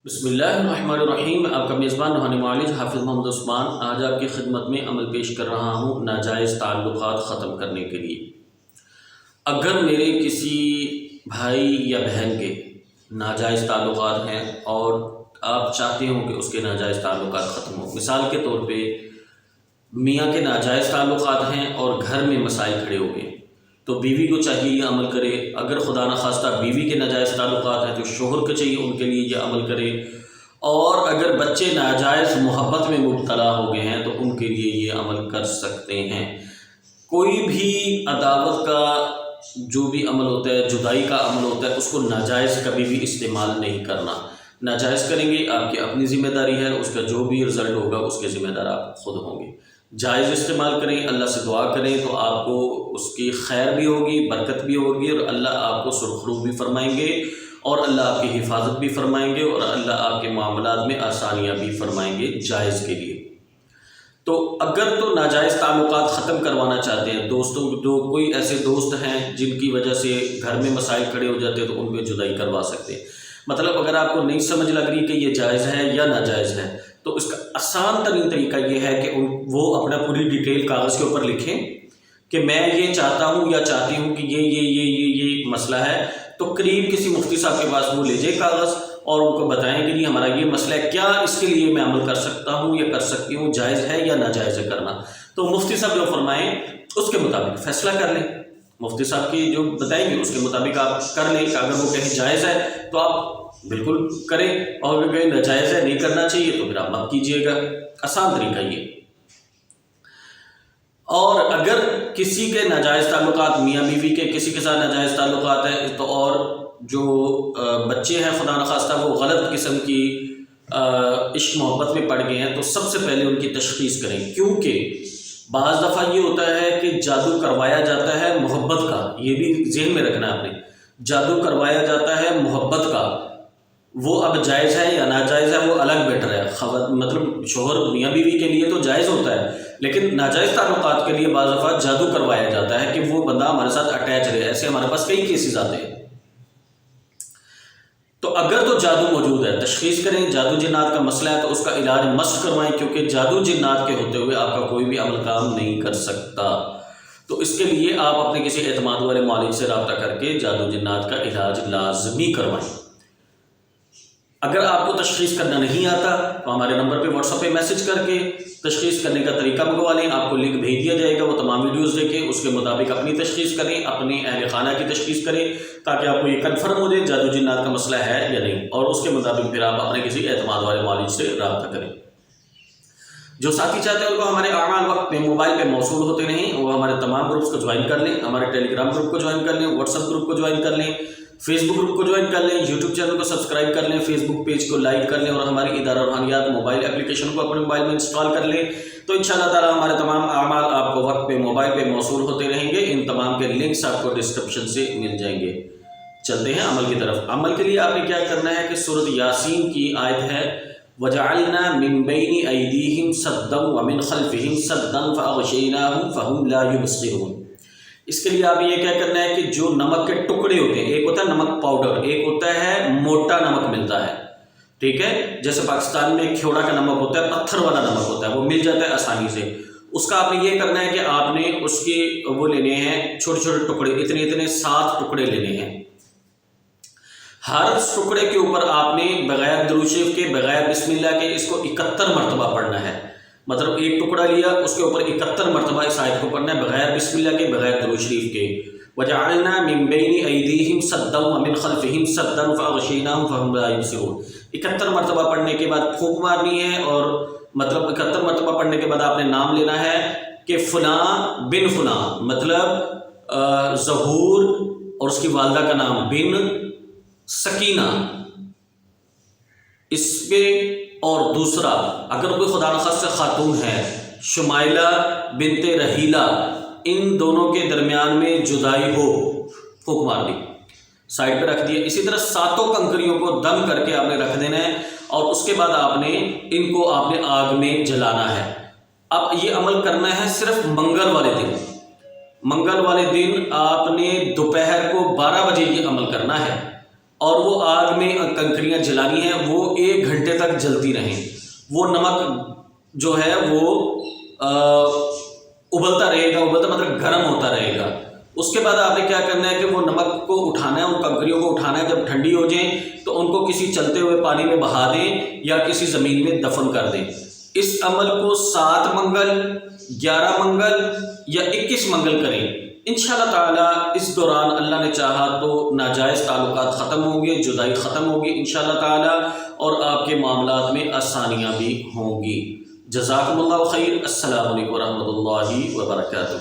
بسم اللہ الرحمن الرحیم۔ آپ کا میزبان روحانی معالج حافظ محمد عثمان آج آپ کی خدمت میں عمل پیش کر رہا ہوں ناجائز تعلقات ختم کرنے کے لیے۔ اگر میرے کسی بھائی یا بہن کے ناجائز تعلقات ہیں اور آپ چاہتے ہو کہ اس کے ناجائز تعلقات ختم ہوں، مثال کے طور پہ میاں کے ناجائز تعلقات ہیں اور گھر میں مسائل کھڑے ہو گئے تو بیوی کو چاہیے یہ عمل کرے۔ اگر خدا نخواستہ بیوی کے ناجائز تعلقات ہیں تو شوہر کو چاہیے ان کے لیے یہ عمل کرے، اور اگر بچے ناجائز محبت میں مبتلا ہو گئے ہیں تو ان کے لیے یہ عمل کر سکتے ہیں۔ کوئی بھی عداوت کا جو بھی عمل ہوتا ہے، جدائی کا عمل ہوتا ہے، اس کو ناجائز کبھی بھی استعمال نہیں کرنا۔ ناجائز کریں گے آپ کی اپنی ذمہ داری ہے، اس کا جو بھی رزلٹ ہوگا اس کے ذمہ دار آپ خود ہوں گے۔ جائز استعمال کریں، اللہ سے دعا کریں تو آپ کو اس کی خیر بھی ہوگی، برکت بھی ہوگی، اور اللہ آپ کو سرخرو بھی فرمائیں گے، اور اللہ آپ کی حفاظت بھی فرمائیں گے، اور اللہ آپ کے معاملات میں آسانیاں بھی فرمائیں گے جائز کے لیے۔ تو اگر تو ناجائز تعلقات ختم کروانا چاہتے ہیں دوستوں، جو کوئی ایسے دوست ہیں جن کی وجہ سے گھر میں مسائل کھڑے ہو جاتے ہیں تو ان پہ جدائی کروا سکتے ہیں۔ مطلب اگر آپ کو نہیں سمجھ لگ رہی کہ یہ جائز ہے یا ناجائز ہے تو اس کا آسان ترین طریقہ یہ ہے کہ وہ اپنا پوری ڈیٹیل کاغذ کے اوپر لکھیں کہ میں یہ چاہتا ہوں یا چاہتی ہوں کہ یہ مسئلہ ہے، تو قریب کسی مفتی صاحب کے پاس وہ لے جائے کاغذ اور ان کو بتائیں کہ ہمارا یہ مسئلہ ہے، کیا اس کے لیے میں عمل کر سکتا ہوں یا کر سکتی ہوں، جائز ہے یا ناجائز ہے کرنا۔ تو مفتی صاحب جو فرمائیں اس کے مطابق فیصلہ کر لیں، مفتی صاحب کی جو بتائیں گے اس کے مطابق آپ کر لیں۔ کہ اگر وہ کہیں جائز ہے تو آپ بالکل کریں، اور اگر کہیں ناجائز ہے نہیں کرنا چاہیے تو پھر آپ مت کیجیے گا۔ آسان طریقہ یہ۔ اور اگر کسی کے ناجائز تعلقات میاں بیوی کے کسی کے ساتھ ناجائز تعلقات ہیں تو اور جو بچے ہیں خدا نخواستہ وہ غلط قسم کی عشق محبت میں پڑ گئے ہیں تو سب سے پہلے ان کی تشخیص کریں، کیونکہ بعض دفعہ یہ ہوتا ہے کہ جادو کروایا جاتا ہے محبت کا، یہ بھی ذہن میں رکھنا ہے آپ نے، جادو کروایا جاتا ہے محبت کا، وہ اب جائز ہے یا ناجائز ہے وہ الگ بیٹر ہے۔ مطلب شوہر میاں بیوی کے لیے تو جائز ہوتا ہے، لیکن ناجائز تعلقات کے لیے بعض دفعہ جادو کروایا جاتا ہے کہ وہ بندہ ہمارے ساتھ اٹیچ رہے۔ ایسے ہمارے پاس کئی کیسز آتے ہیں۔ تو اگر تو جادو موجود ہے تشخیص کریں، جادو جنات کا مسئلہ ہے تو اس کا علاج مست کروائیں، کیونکہ جادو جنات کے ہوتے ہوئے آپ کا کوئی بھی عمل کام نہیں کر سکتا۔ تو اس کے لیے آپ اپنے کسی اعتماد والے معالج سے رابطہ کر کے جادو جنات کا علاج لازمی کروائیں۔ اگر آپ کو تشخیص کرنا نہیں آتا تو ہمارے نمبر پہ واٹس ایپ پہ میسج کر کے تشخیص کرنے کا طریقہ منگوا لیں، آپ کو لنک بھیج دیا جائے گا، وہ تمام ویڈیوز دیکھیں، اس کے مطابق اپنی تشخیص کریں، اپنے اہل خانہ کی تشخیص کریں، تاکہ آپ کو یہ کنفرم ہو جائے جادو جنات کا مسئلہ ہے یا نہیں، اور اس کے مطابق پھر آپ اپنے کسی اعتماد والے معالج سے رابطہ کریں۔ جو ساتھی چاہتے ہیں ان کو ہمارے اعمال وقت میں موبائل پہ موصول ہوتے رہیں، وہ ہمارے تمام گروپس کو جوائن کر لیں، ہمارے ٹیلی گرام گروپ کو جوائن کر لیں، واٹس ایپ گروپ کو جوائن کر لیں، فیس بک گروپ کو جوائن کر لیں، یوٹیوب چینل کو سبسکرائب کر لیں، فیس بک پیج کو لائک کر لیں، اور ہماری ادارہ روحانیات موبائل اپلیکیشن کو اپنے موبائل میں انسٹال کر لیں، تو انشاءاللہ تعالی ہمارے تمام اعمال آپ کو وقت پہ موبائل پہ موصول ہوتے رہیں گے۔ ان تمام کے لنکس آپ کو ڈسکرپشن سے مل جائیں گے۔ چلتے ہیں عمل کی طرف۔ عمل کے لیے آپ نے کیا کرنا ہے کہ سورۃ یاسین کی آیت ہے وَجَعَلْنَا مِن بَيْنِ أَيْدِيهِمْ سَدًّا وَمِنْ خَلْفِهِمْ سَدًّا فَأَغْشَيْنَاهُمْ فَهُمْ لَا يُبْصِرُونَ۔ اس کے لیے آپ یہ کیا کرنا ہے کہ جو نمک کے ٹکڑے ہوتے ہیں، ایک ہوتا ہے نمک پاؤڈر، ایک ہوتا ہے موٹا نمک ملتا ہے، ٹھیک ہے، جیسے پاکستان میں کھیوڑا کا نمک ہوتا ہے، پتھر والا نمک ہوتا ہے، وہ مل جاتا ہے آسانی سے۔ اس کا آپ نے یہ کرنا ہے کہ آپ نے اس کے وہ لینے ہیں چھوٹے چھوٹے ٹکڑے، اتنے 7 ٹکڑے لینے ہیں۔ ہر ٹکڑے کے اوپر آپ نے بغیر درود شریف کے، بغیر بسم اللہ کے اس کو 71 مرتبہ پڑھنا ہے۔ مطلب ایک ٹکڑا لیا، اس کے اوپر 71 مرتبہ اس آیت کو پڑھنا ہے، بغیر بسم اللہ کے، بغیر درود شریف کے۔ وَجَعَلْنَا مِن بَيْنِ أَيْدِيهِمْ سَدًّا وَمِنْ خَلْفِهِمْ سَدًّا فَأَغْشَيْنَاهُمْ فَهُمْ لَا يُبْصِرُونَ۔ 71 مرتبہ پڑھنے کے بعد پھونک مارنی ہے، اور مطلب 71 مرتبہ پڑھنے کے بعد آپ نے نام لینا ہے کہ فلاں بن فلاں، مطلب ظہور اور اس کی والدہ کا نام بن سکینہ، اس پہ، اور دوسرا اگر کوئی خدا نخواستہ خاتون ہے شمائلہ بنت رحیلہ، ان دونوں کے درمیان میں جدائی ہو، پھونک مار دی، سائڈ پہ رکھ دیا۔ اسی طرح 7 کنکریوں کو دم کر کے آپ نے رکھ دینا ہے، اور اس کے بعد آپ نے ان کو آپ نے آگ میں جلانا ہے۔ اب یہ عمل کرنا ہے صرف منگل والے دن۔ منگل والے دن آپ نے دوپہر کو 12 بجے یہ عمل کرنا ہے، اور وہ آگ میں کنکریاں جلانی ہیں، وہ 1 تک جلتی رہیں، وہ نمک جو ہے وہ ابلتا رہے گا، ابلتا مطلب گرم ہوتا رہے گا۔ اس کے بعد آپ نے کیا کرنا ہے کہ وہ نمک کو اٹھانا ہے، ان کنکریوں کو اٹھانا ہے، جب ٹھنڈی ہو جائیں تو ان کو کسی چلتے ہوئے پانی میں بہا دیں یا کسی زمین میں دفن کر دیں۔ اس عمل کو 7 منگل، 11 منگل یا 21 منگل کریں۔ انشاءاللہ تعالیٰ اس دوران اللہ نے چاہا تو ناجائز تعلقات ختم ہوں گے، جدائی ختم ہوگی انشاءاللہ تعالیٰ، اور آپ کے معاملات میں آسانیاں بھی ہوں گی۔ جزاکم اللہ خیر۔ السلام علیکم ورحمۃ اللہ وبرکاتہ۔